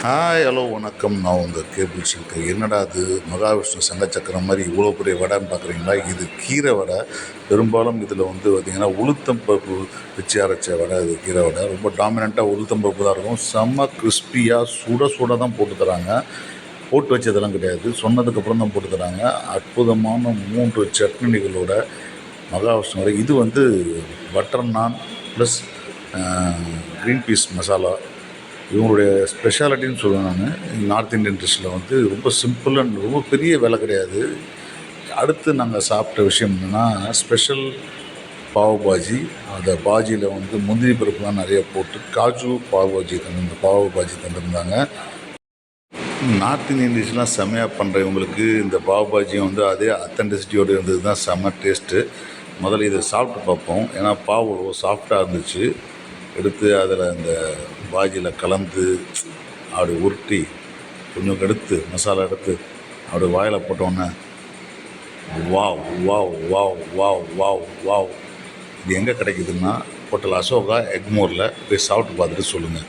Hi hello வணக்கம். நான் உங்கள் கேபிள் சங்கர். என்னடா அது மகாவிஷ்ணு சங்கச்சக்கரம் மாதிரி இவ்வளோ பெரிய வடைன்னு பார்க்குறீங்களா? இது கீரை வடை. பெரும்பாலும் இதில் வந்து பார்த்திங்கன்னா உளுத்தம்பருப்பு வச்சு அரைச்ச வடை. இது கீரை வடை ரொம்ப டாமினண்ட்டாக உளுத்தம்பருப்பு தான் இருக்கும். செம்ம கிறிஸ்பியாக சுட சுட தான் போட்டு தராங்க. போட்டு வச்சதெல்லாம் கிடையாது, சொன்னதுக்கப்புறம் தான் போட்டு தராங்க. அற்புதமான 3 சட்னிகளோட மகாவிஷ்ணு வடை. இது வந்து பட்டர் நான் ப்ளஸ் க்ரீன் பீஸ் மசாலா இவங்களுடைய ஸ்பெஷாலிட்டின்னு சொல்லுவேன் நான். நார்த் இந்தியன் டிஷ்ஷில் வந்து ரொம்ப சிம்பிள் அண்ட் ரொம்ப பெரிய விலை கிடையாது. அடுத்து நாங்கள் சாப்பிட்ட விஷயம் என்னென்னா ஸ்பெஷல் பாவ் பாஜி. அந்த பாஜியில் வந்து முந்திரி பருப்புலாம் நிறைய போட்டு காஜு பாவ் பாஜி இந்த பாவ் பாஜி தந்துருந்தாங்க. நார்த் இந்தியன் டிஷ்லாம் செம்மையாக பண்ணுறவங்களுக்கு இந்த பாவ் பாஜியும் வந்து அதே அத்தன்டிசிட்டியோடு இருந்தது தான் செம்ம டேஸ்ட்டு. முதல்ல இதை சாப்பிட்டு பார்ப்போம். ஏன்னா பாவ் சாஃப்டாக இருந்துச்சு. எடுத்து அதில் அந்த பாஜியில் கலந்து அப்படி உருட்டி கொஞ்சம் எடுத்து மசாலா எடுத்து அப்படி வாயில் போட்டோன்னே wow wow wow wow wow wow. இது எங்கே கிடைக்குதுன்னா ஹோட்டல் அசோகா எக்மோரில் போய் சாப்பிட்டு பார்த்துட்டு சொல்லுங்கள்.